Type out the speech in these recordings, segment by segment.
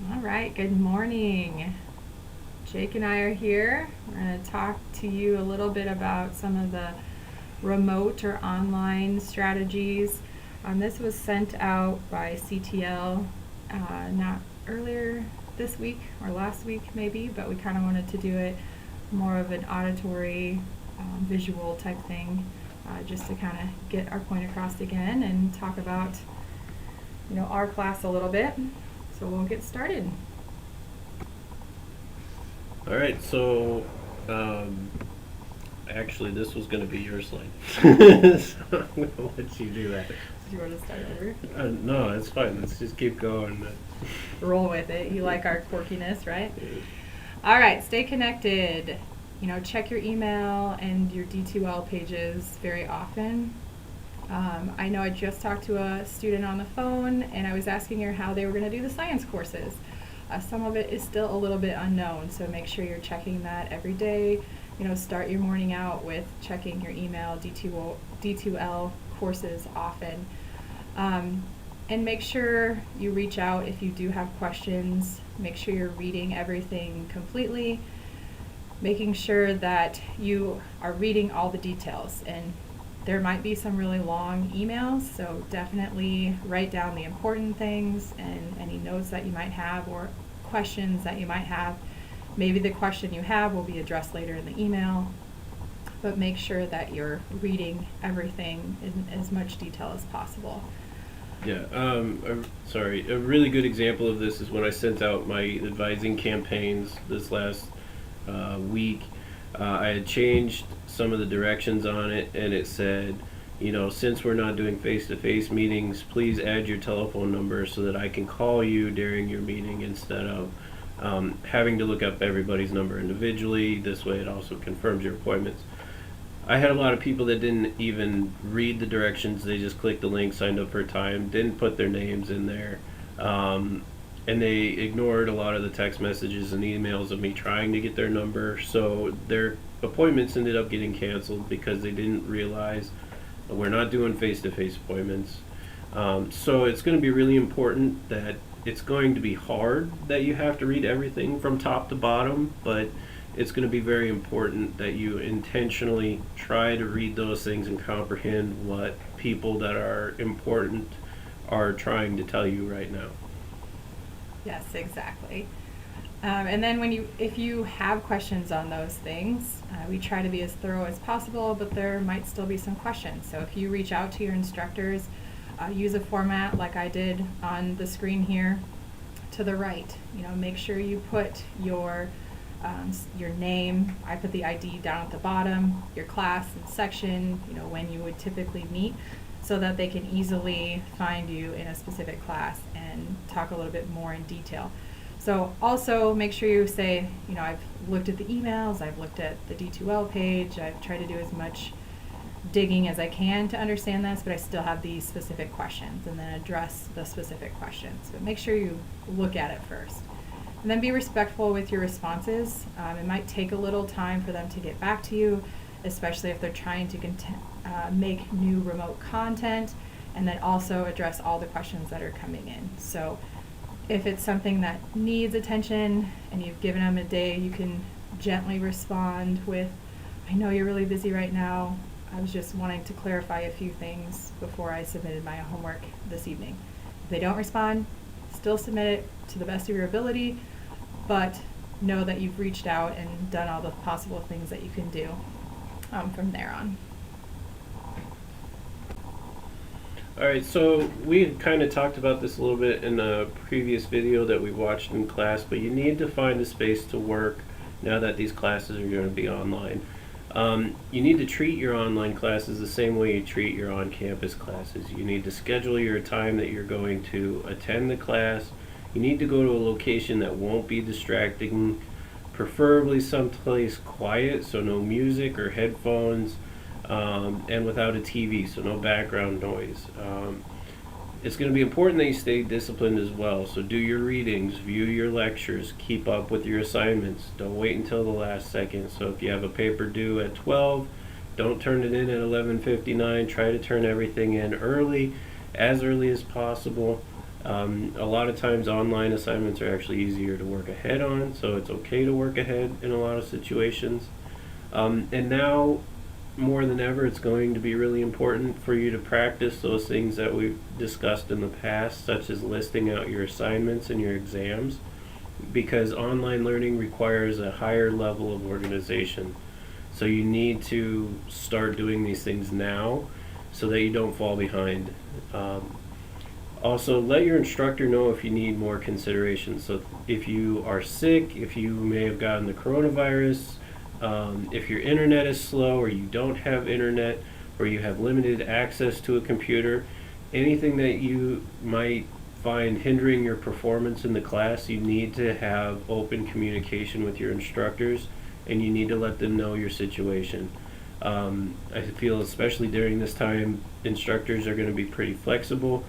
All right, good morning. Jake and I are here. We're going to talk to you a little bit about some of the remote or online strategies. This was sent out by CTL not earlier this week or last week, maybe, but we kind of wanted to do it more of an auditory, visual type thing, just to kind of get our point across again and talk about our class a little bit. So we'll get started. All right, so actually, this was going to be your slide. So I'm going to let you do that. Do you want to start over? No, it's fine. Let's just keep going. Roll with it. You like our quirkiness, right? All right, stay connected. Check your email and your D2L pages very often. I know I just talked to a student on the phone, and I was asking her how they were going to do the science courses. Some of it is still a little bit unknown, so make sure you're checking that every day. Start your morning out with checking your email, D2L courses often. And make sure you reach out if you do have questions. Make sure you're reading everything completely, making sure that you are reading all the details. And there might be some really long emails, so definitely write down the important things and any notes that you might have or questions that you might have. Maybe the question you have will be addressed later in the email, but make sure that you're reading everything in as much detail as possible. Yeah, sorry. A really good example of this is when I sent out my advising campaigns this last week. I had changed some of the directions on it, and it said, since we're not doing face-to-face meetings, please add your telephone number so that I can call you during your meeting instead of having to look up everybody's number individually. This way it also confirms your appointments. I had a lot of people that didn't even read the directions. They just clicked the link, signed up for a time, didn't put their names in there. And they ignored a lot of the text messages and emails of me trying to get their number. So their appointments ended up getting canceled because they didn't realize that we're not doing face-to-face appointments. So it's going to be really important that it's going to be hard that you have to read everything from top to bottom, but it's going to be very important that you intentionally try to read those things and comprehend what people that are important are trying to tell you right now. Yes, exactly. And then if you have questions on those things, we try to be as thorough as possible, but there might still be some questions. So if you reach out to your instructors, use a format like I did on the screen here to the right. Make sure you put your name. I put the ID down at the bottom, your class and section, when you would typically meet, so that they can easily find you in a specific class and talk a little bit more in detail. So also make sure you say, I've looked at the emails, I've looked at the D2L page, I've tried to do as much digging as I can to understand this, but I still have these specific questions, and then address the specific questions. But make sure you look at it first. And then be respectful with your responses. It might take a little time for them to get back to you, especially if they're trying to make new remote content, and then also address all the questions that are coming in. So if it's something that needs attention and you've given them a day, you can gently respond with, I know you're really busy right now. I was just wanting to clarify a few things before I submitted my homework this evening. If they don't respond, still submit it to the best of your ability, but know that you've reached out and done all the possible things that you can do from there on. All right, so we had kind of talked about this a little bit in a previous video that we watched in class, but you need to find a space to work now that these classes are going to be online. You need to treat your online classes the same way you treat your on-campus classes. You need to schedule your time that you're going to attend the class. You need to go to a location that won't be distracting, preferably someplace quiet, so no music or headphones, and without a TV, so no background noise. It's going to be important that you stay disciplined as well. So do your readings, view your lectures, keep up with your assignments. Don't wait until the last second. So if you have a paper due at 12, don't turn it in at 11:59. Try to turn everything in early as possible. A lot of times online assignments are actually easier to work ahead on, so it's okay to work ahead in a lot of situations. And now, more than ever, it's going to be really important for you to practice those things that we've discussed in the past, such as listing out your assignments and your exams, because online learning requires a higher level of organization. So you need to start doing these things now so that you don't fall behind. Also, let your instructor know if you need more consideration. So if you are sick, if you may have gotten the coronavirus, if your internet is slow or you don't have internet or you have limited access to a computer, anything that you might find hindering your performance in the class, you need to have open communication with your instructors and you need to let them know your situation. I feel especially during this time, instructors are going to be pretty flexible,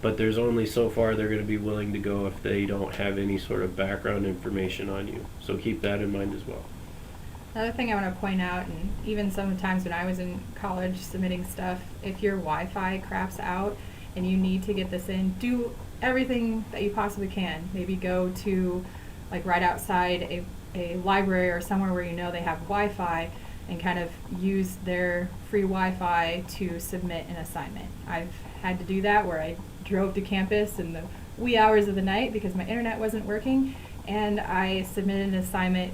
but there's only so far they're going to be willing to go if they don't have any sort of background information on you. So keep that in mind as well. Another thing I want to point out, and even sometimes when I was in college submitting stuff, if your Wi-Fi craps out and you need to get this in, do everything that you possibly can. Maybe go to like right outside a library or somewhere where you know they have Wi-Fi and kind of use their free Wi-Fi to submit an assignment. I've had to do that where I drove to campus in the wee hours of the night because my internet wasn't working, and I submitted an assignment,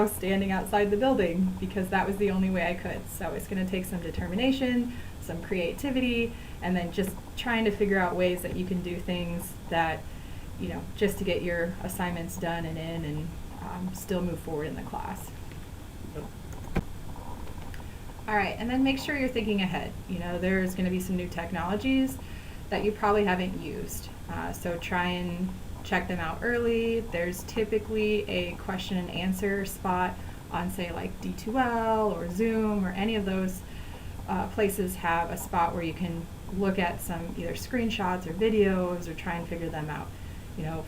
standing outside the building because that was the only way I could. So it's going to take some determination, some creativity, and then just trying to figure out ways that you can do things that, just to get your assignments done and in and still move forward in the class. All right, and then make sure you're thinking ahead. There's going to be some new technologies that you probably haven't used. So try and check them out early. There's typically a question and answer spot on, say, like D2L or Zoom or any of those places have a spot where you can look at some either screenshots or videos or try and figure them out.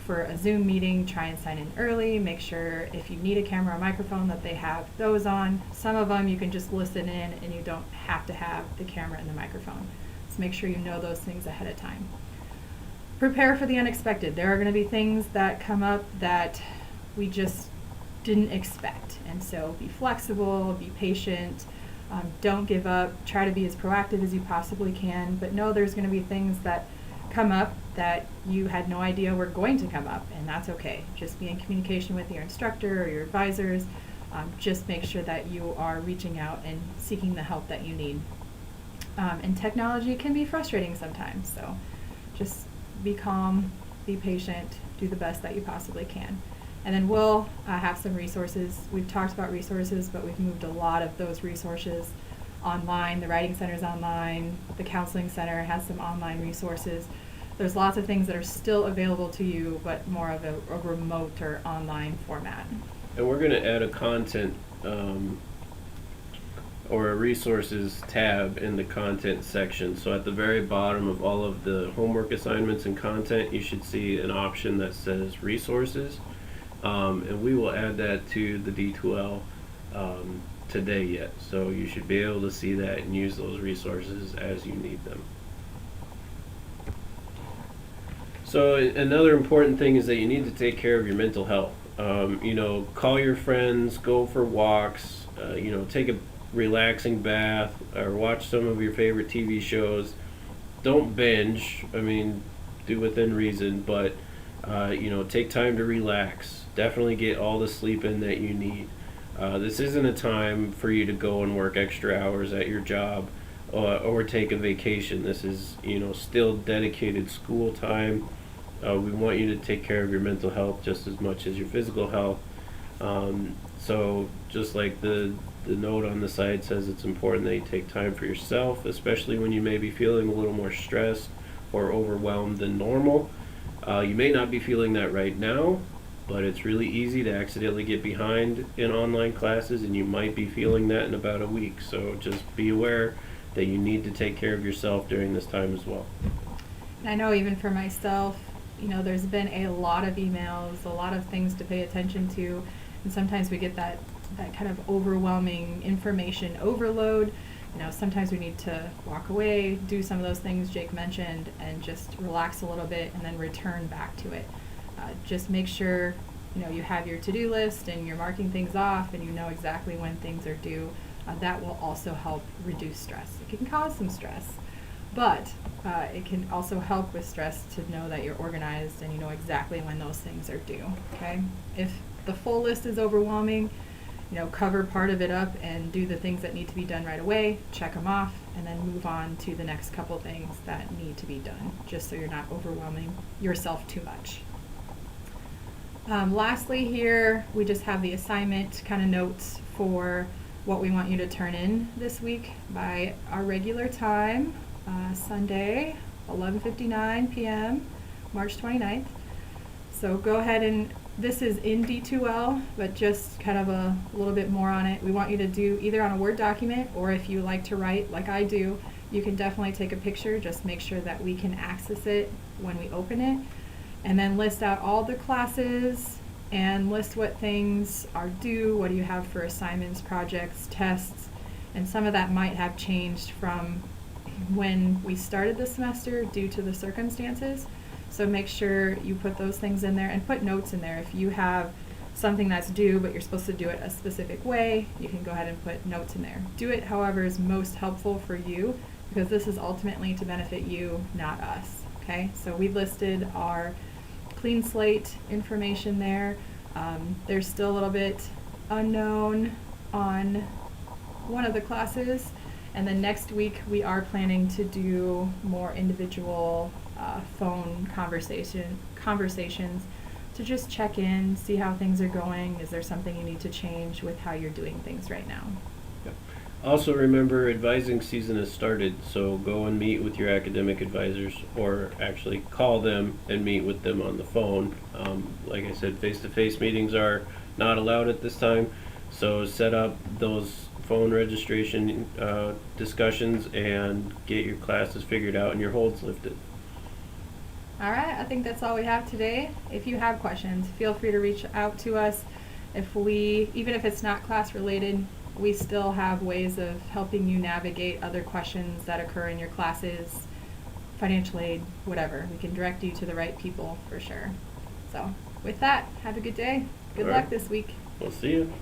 For a Zoom meeting, try and sign in early. Make sure if you need a camera or microphone that they have those on. Some of them you can just listen in and you don't have to have the camera and the microphone. So make sure you know those things ahead of time. Prepare for the unexpected. There are going to be things that come up that we just didn't expect. And so be flexible, be patient, don't give up, try to be as proactive as you possibly can, but know there's going to be things that come up that you had no idea were going to come up, and that's okay. Just be in communication with your instructor or your advisors. Just make sure that you are reaching out and seeking the help that you need. And technology can be frustrating sometimes, so just be calm, be patient, do the best that you possibly can. And then we'll have some resources. We've talked about resources, but we've moved a lot of those resources online. The Writing Center's online. The Counseling Center has some online resources. There's lots of things that are still available to you, but more of a remote or online format. And we're going to add a content or a resources tab in the content section. So at the very bottom of all of the homework assignments and content, you should see an option that says resources. And we will add that to the D2L today yet. So you should be able to see that and use those resources as you need them. So another important thing is that you need to take care of your mental health. Call your friends, go for walks, take a relaxing bath or watch some of your favorite TV shows. Don't binge. Do within reason, but take time to relax. Definitely get all the sleep in that you need. This isn't a time for you to go and work extra hours at your job or take a vacation. This is, still dedicated school time. We want you to take care of your mental health just as much as your physical health. So just like the note on the side says, it's important that you take time for yourself, especially when you may be feeling a little more stressed or overwhelmed than normal. You may not be feeling that right now, but it's really easy to accidentally get behind in online classes, and you might be feeling that in about a week. So just be aware that you need to take care of yourself during this time as well. And I know even for myself, there's been a lot of emails, a lot of things to pay attention to, and sometimes we get that kind of overwhelming information overload sometimes we need to walk away, do some of those things Jake mentioned, and just relax a little bit and then return back to it. Just make sure, you have your to-do list and you're marking things off and you know exactly when things are due. That will also help reduce stress. It can cause some stress, but it can also help with stress to know that you're organized and you know exactly when those things are due, okay? If the full list is overwhelming, cover part of it up and do the things that need to be done right away, check them off, and then move on to the next couple things that need to be done, just so you're not overwhelming yourself too much. Lastly here, we just have the assignment kind of notes for what we want you to turn in this week by our regular time, Sunday, 11:59 p.m., March 29th. So go ahead and this is in D2L, but just kind of a little bit more on it. We want you to do either on a Word document, or if you like to write like I do, you can definitely take a picture. Just make sure that we can access it when we open it. And then list out all the classes and list what things are due, what do you have for assignments, projects, tests, and some of that might have changed from when we started the semester due to the circumstances. So make sure you put those things in there and put notes in there. If you have something that's due but you're supposed to do it a specific way, you can go ahead and put notes in there. Do it however is most helpful for you, because this is ultimately to benefit you, not us. Okay, so we listed our clean slate information there. There's still a little bit unknown on one of the classes, and then next week we are planning to do more individual phone conversations to just check in, see how things are going. Is there something you need to change with how you're doing things right now? Yep. Also remember, advising season has started, so go and meet with your academic advisors, or actually call them and meet with them on the phone. Like I said, face-to-face meetings are not allowed at this time, so set up those phone registration discussions and get your classes figured out and your holds lifted. All right, I think that's all we have today. If you have questions, feel free to reach out to us. Even if it's not class related, we still have ways of helping you navigate other questions that occur in your classes, financial aid, whatever. We can direct you to the right people for sure. So with that, have a good day. Good luck this week. We'll see you.